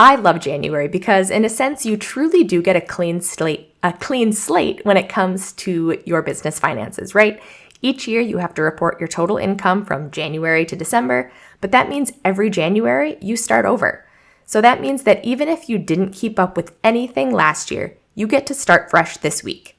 I love January because in a sense, you truly do get a clean slate when it comes to your business finances, right? Each year you have to report your total income from January to December, but that means every January you start over. So that means that even if you didn't keep up with anything last year, you get to start fresh this week.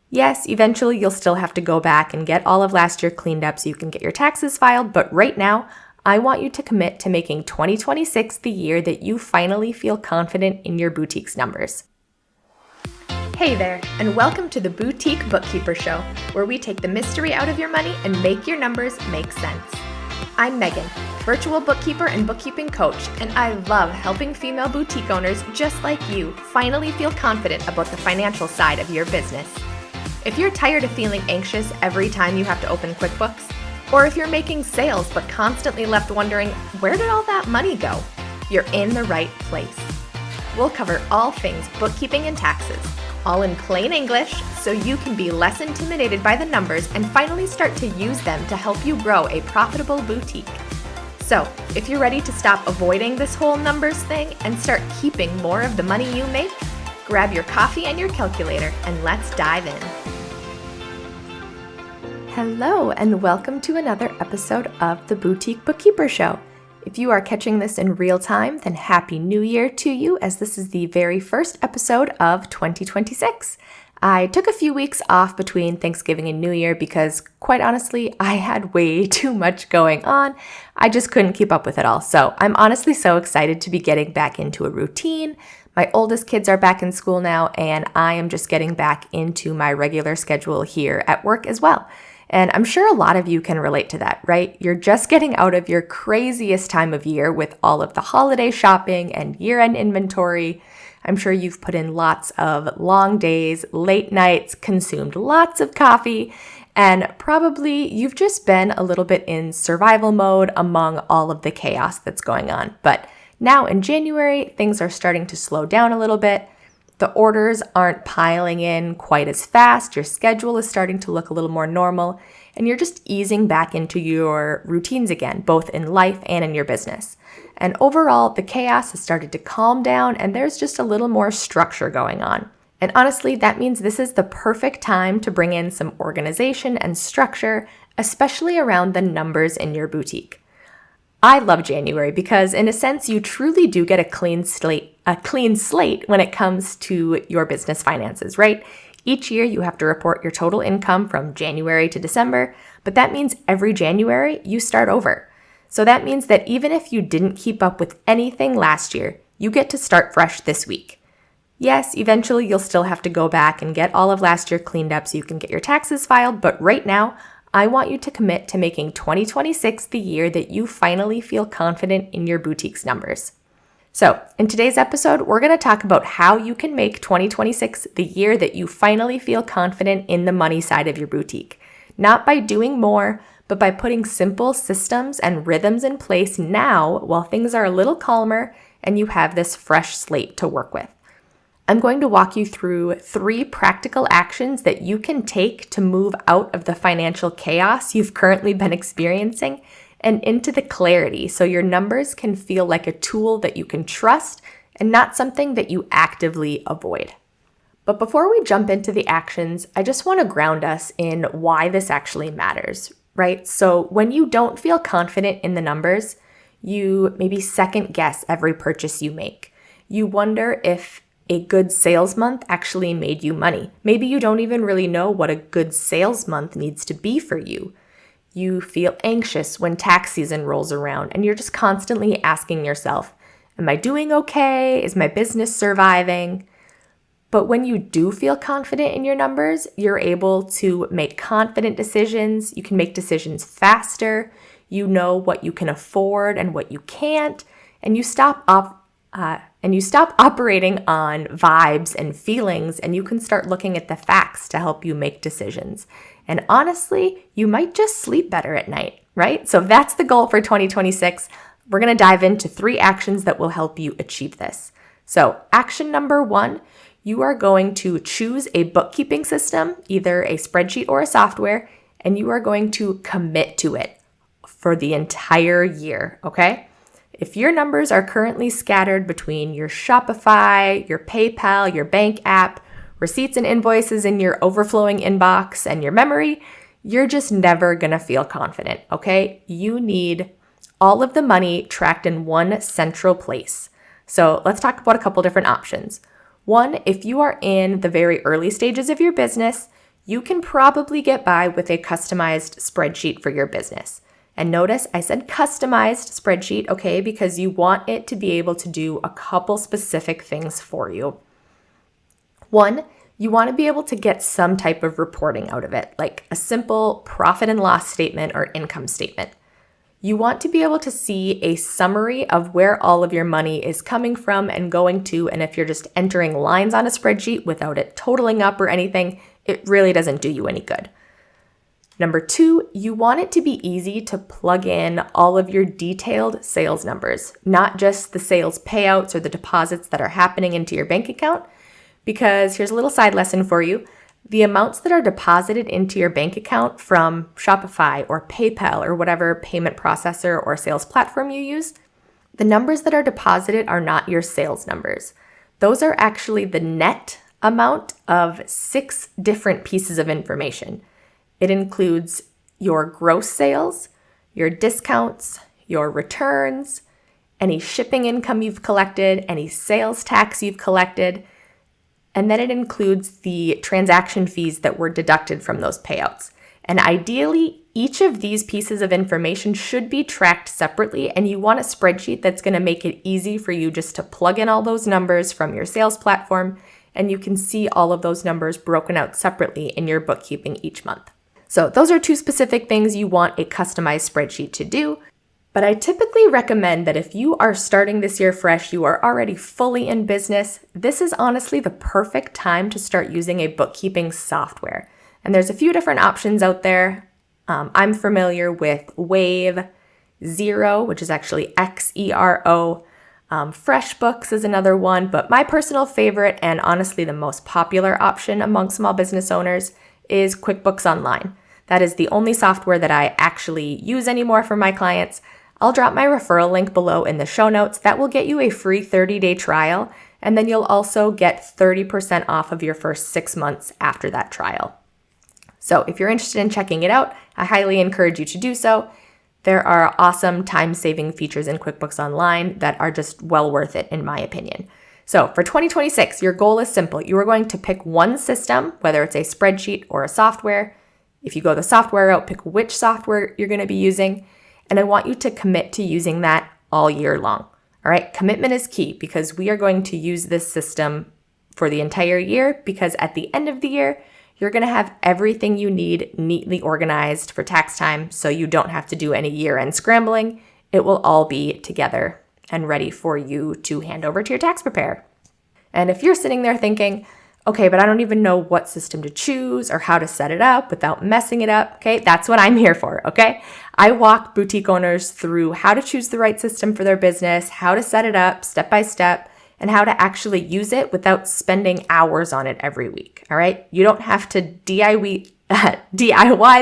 Yes, eventually you'll still have to go back and get all of last year cleaned up so you can get your taxes filed, but right now, I want you to commit to making 2026 the year that you finally feel confident in your boutique's numbers. Hey there, and welcome to the Boutique Bookkeeper Show, where we take the mystery out of your money and make your numbers make sense. I'm Megan, virtual bookkeeper and bookkeeping coach, and I love helping female boutique owners just like you finally feel confident about the financial side of your business. If you're tired of feeling anxious every time you have to open QuickBooks, or if you're making sales but constantly left wondering, where did all that money go? You're in the right place. We'll cover all things bookkeeping and taxes, all in plain English, so you can be less intimidated by the numbers and finally start to use them to help you grow a profitable boutique. So, if you're ready to stop avoiding this whole numbers thing and start keeping more of the money you make, grab your coffee and your calculator and let's dive in. Hello, and welcome to another episode of the Boutique Bookkeeper Show. If you are catching this in real time, then Happy New Year to you, as this is the very first episode of 2026. I took a few weeks off between Thanksgiving and New Year because, quite honestly, I had way too much going on. I just couldn't keep up with it all. So I'm honestly so excited to be getting back into a routine. My oldest kids are back in school now, and I am just getting back into my regular schedule here at work as well. And I'm sure a lot of you can relate to that, right? You're just getting out of your craziest time of year with all of the holiday shopping and year-end inventory. I'm sure you've put in lots of long days, late nights, consumed lots of coffee, and probably you've just been a little bit in survival mode among all of the chaos that's going on. But now in January, things are starting to slow down a little bit. The orders aren't piling in quite as fast, your schedule is starting to look a little more normal, and you're just easing back into your routines again, both in life and in your business. And overall, the chaos has started to calm down and there's just a little more structure going on. And honestly, that means this is the perfect time to bring in some organization and structure, especially around the numbers in your boutique. I love January because in a sense, you truly do get a clean slate when it comes to your business finances, right? Each year you have to report your total income from January to December, but that means every January you start over. So that means that even if you didn't keep up with anything last year, you get to start fresh this week. Yes, eventually you'll still have to go back and get all of last year cleaned up so you can get your taxes filed, but right now, I want you to commit to making 2026 the year that you finally feel confident in your boutique's numbers. So, in today's episode, we're going to talk about how you can make 2026 the year that you finally feel confident in the money side of your boutique. Not by doing more, but by putting simple systems and rhythms in place now while things are a little calmer and you have this fresh slate to work with. I'm going to walk you through 3 practical actions that you can take to move out of the financial chaos you've currently been experiencing and into the clarity so your numbers can feel like a tool that you can trust and not something that you actively avoid. But before we jump into the actions, I just want to ground us in why this actually matters, right? So when you don't feel confident in the numbers, you maybe second guess every purchase you make. You wonder if a good sales month actually made you money. Maybe you don't even really know what a good sales month needs to be for you. You feel anxious when tax season rolls around and you're just constantly asking yourself, am I doing okay? Is my business surviving? But when you do feel confident in your numbers, you're able to make confident decisions. You can make decisions faster. You know what you can afford and what you can't, and you stop operating on vibes and feelings, and you can start looking at the facts to help you make decisions. And honestly, you might just sleep better at night, right? So that's the goal for 2026. We're going to dive into 3 actions that will help you achieve this. So action number 1, you are going to choose a bookkeeping system, either a spreadsheet or a software, and you are going to commit to it for the entire year, okay? If your numbers are currently scattered between your Shopify, your PayPal, your bank app, receipts and invoices in your overflowing inbox, and your memory, you're just never gonna feel confident, okay? You need all of the money tracked in one central place. So let's talk about a couple different options. One, if you are in the very early stages of your business, you can probably get by with a customized spreadsheet for your business. And notice I said customized spreadsheet, okay, because you want it to be able to do a couple specific things for you. One, you want to be able to get some type of reporting out of it, like a simple profit and loss statement or income statement. You want to be able to see a summary of where all of your money is coming from and going to, and if you're just entering lines on a spreadsheet without it totaling up or anything, it really doesn't do you any good. Number two, you want it to be easy to plug in all of your detailed sales numbers, not just the sales payouts or the deposits that are happening into your bank account, because here's a little side lesson for you. The amounts that are deposited into your bank account from Shopify or PayPal or whatever payment processor or sales platform you use, the numbers that are deposited are not your sales numbers. Those are actually the net amount of 6 different pieces of information. It includes your gross sales, your discounts, your returns, any shipping income you've collected, any sales tax you've collected, and then it includes the transaction fees that were deducted from those payouts. And ideally, each of these pieces of information should be tracked separately, and you want a spreadsheet that's going to make it easy for you just to plug in all those numbers from your sales platform, and you can see all of those numbers broken out separately in your bookkeeping each month. So those are 2 specific things you want a customized spreadsheet to do. But I typically recommend that if you are starting this year fresh, you are already fully in business, this is honestly the perfect time to start using a bookkeeping software. And there's a few different options out there. I'm familiar with Wave, Xero, which is actually Xero. FreshBooks is another one, but my personal favorite and honestly the most popular option among small business owners is QuickBooks Online. That is the only software that I actually use anymore for my clients. I'll drop my referral link below in the show notes. That will get you a free 30-day trial, and then you'll also get 30% off of your first 6 months after that trial. So if you're interested in checking it out, I highly encourage you to do so. There are awesome time-saving features in QuickBooks Online that are just well worth it, in my opinion. So for 2026, your goal is simple. You are going to pick one system, whether it's a spreadsheet or a software. If you go the software route, pick which software you're going to be using. And I want you to commit to using that all year long. All right, commitment is key because we are going to use this system for the entire year, because at the end of the year, you're going to have everything you need neatly organized for tax time, so you don't have to do any year-end scrambling. It will all be together and ready for you to hand over to your tax preparer. And if you're sitting there thinking, okay, but I don't even know what system to choose or how to set it up without messing it up, okay, that's what I'm here for, okay? I walk boutique owners through how to choose the right system for their business, how to set it up step by step, and how to actually use it without spending hours on it every week, all right? You don't have to DIY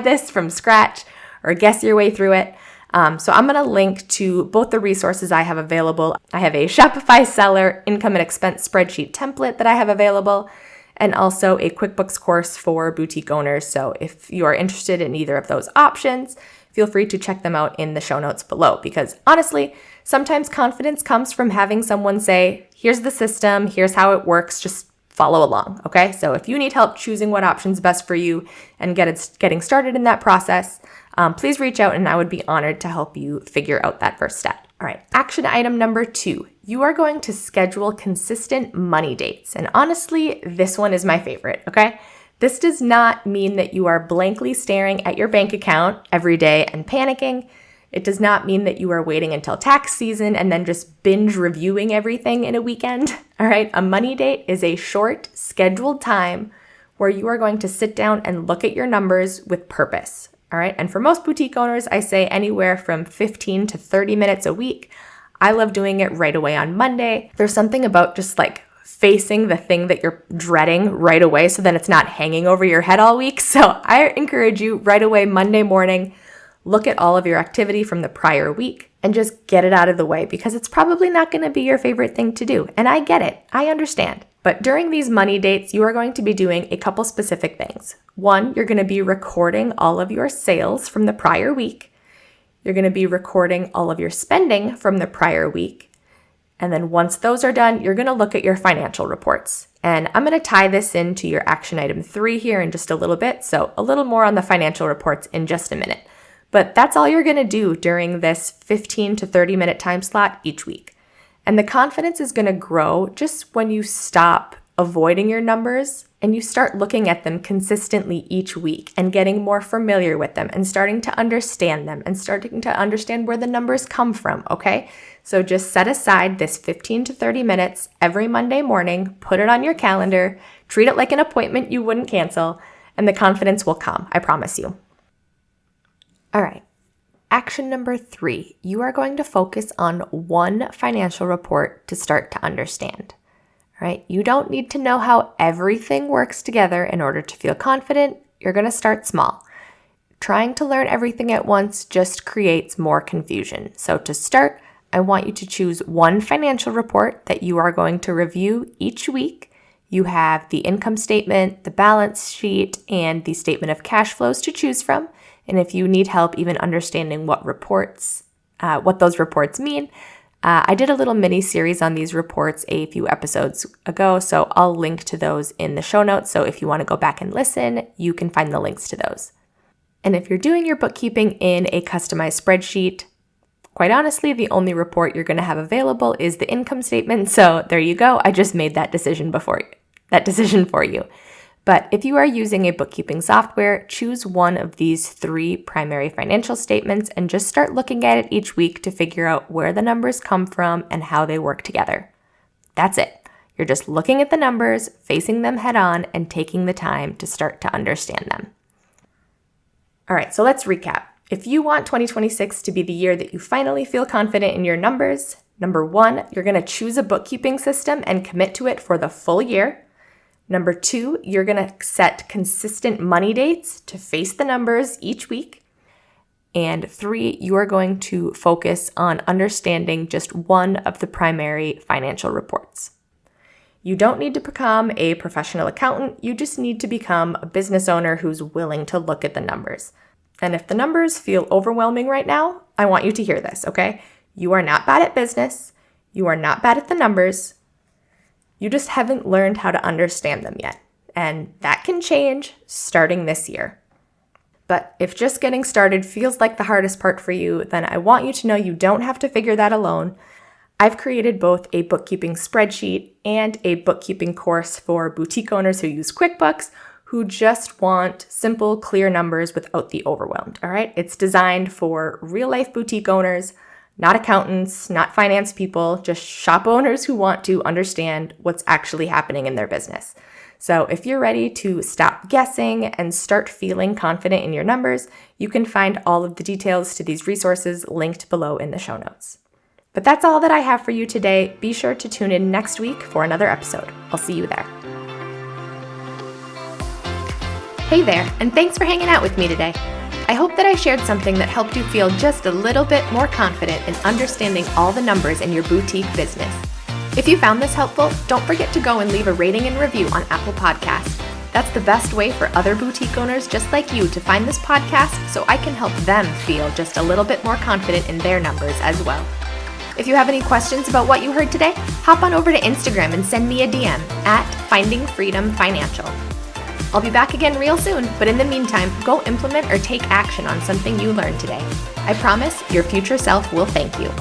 this from scratch or guess your way through it. So I'm going to link to both the resources I have available. I have a Shopify seller income and expense spreadsheet template that I have available, and also a QuickBooks course for boutique owners. So if you are interested in either of those options, feel free to check them out in the show notes below, because honestly, sometimes confidence comes from having someone say, here's the system, here's how it works, just follow along, okay? So if you need help choosing what option's best for you and getting started in that process, please reach out and I would be honored to help you figure out that first step. All right, action item number 2, you are going to schedule consistent money dates. And honestly, this one is my favorite, okay? This does not mean that you are blankly staring at your bank account every day and panicking. It does not mean that you are waiting until tax season and then just binge reviewing everything in a weekend. All right, a money date is a short, scheduled time where you are going to sit down and look at your numbers with purpose. All right, and for most boutique owners, I say anywhere from 15 to 30 minutes a week. I love doing it right away on Monday. There's something about just like facing the thing that you're dreading right away so then it's not hanging over your head all week. So I encourage you right away Monday morning, look at all of your activity from the prior week. and just get it out of the way because it's probably not going to be your favorite thing to do. And I get it. I understand. But during these money dates, you are going to be doing a couple specific things. One, you're going to be recording all of your sales from the prior week. You're going to be recording all of your spending from the prior week. And then once those are done, you're going to look at your financial reports. And I'm going to tie this into your action item 3 here in just a little bit. So a little more on the financial reports in just a minute. But that's all you're going to do during this 15 to 30 minute time slot each week. And the confidence is going to grow just when you stop avoiding your numbers and you start looking at them consistently each week and getting more familiar with them and starting to understand them and starting to understand where the numbers come from, okay? So just set aside this 15 to 30 minutes every Monday morning, put it on your calendar, treat it like an appointment you wouldn't cancel, and the confidence will come, I promise you. All right. Action number 3, you are going to focus on one financial report to start to understand. All right, you don't need to know how everything works together in order to feel confident. You're going to start small. Trying to learn everything at once just creates more confusion. So to start, I want you to choose one financial report that you are going to review each week. You have the income statement, the balance sheet, and the statement of cash flows to choose from. And if you need help even understanding what those reports mean, I did a little mini series on these reports a few episodes ago, so I'll link to those in the show notes. So if you want to go back and listen, you can find the links to those. And if you're doing your bookkeeping in a customized spreadsheet, quite honestly, the only report you're going to have available is the income statement. So there you go. I just made that decision for you. But if you are using a bookkeeping software, choose one of these 3 primary financial statements and just start looking at it each week to figure out where the numbers come from and how they work together. That's it. You're just looking at the numbers, facing them head on, and taking the time to start to understand them. All right, so let's recap. If you want 2026 to be the year that you finally feel confident in your numbers, number 1, you're going to choose a bookkeeping system and commit to it for the full year. Number 2, you're going to set consistent money dates to face the numbers each week. And 3, you are going to focus on understanding just one of the primary financial reports. You don't need to become a professional accountant. You just need to become a business owner who's willing to look at the numbers. And if the numbers feel overwhelming right now, I want you to hear this, okay? You are not bad at business. You are not bad at the numbers. You just haven't learned how to understand them yet. And that can change starting this year. But if just getting started feels like the hardest part for you, then I want you to know you don't have to figure that alone. I've created both a bookkeeping spreadsheet and a bookkeeping course for boutique owners who use QuickBooks, who just want simple, clear numbers without the overwhelmed, all right? It's designed for real-life boutique owners, not accountants, not finance people, just shop owners who want to understand what's actually happening in their business. So if you're ready to stop guessing and start feeling confident in your numbers, you can find all of the details to these resources linked below in the show notes. But that's all that I have for you today. Be sure to tune in next week for another episode. I'll see you there. Hey there, and thanks for hanging out with me today. I hope that I shared something that helped you feel just a little bit more confident in understanding all the numbers in your boutique business. If you found this helpful, don't forget to go and leave a rating and review on Apple Podcasts. That's the best way for other boutique owners just like you to find this podcast so I can help them feel just a little bit more confident in their numbers as well. If you have any questions about what you heard today, hop on over to Instagram and send me a DM at Finding Freedom Financial. I'll be back again real soon, but in the meantime, go implement or take action on something you learned today. I promise your future self will thank you.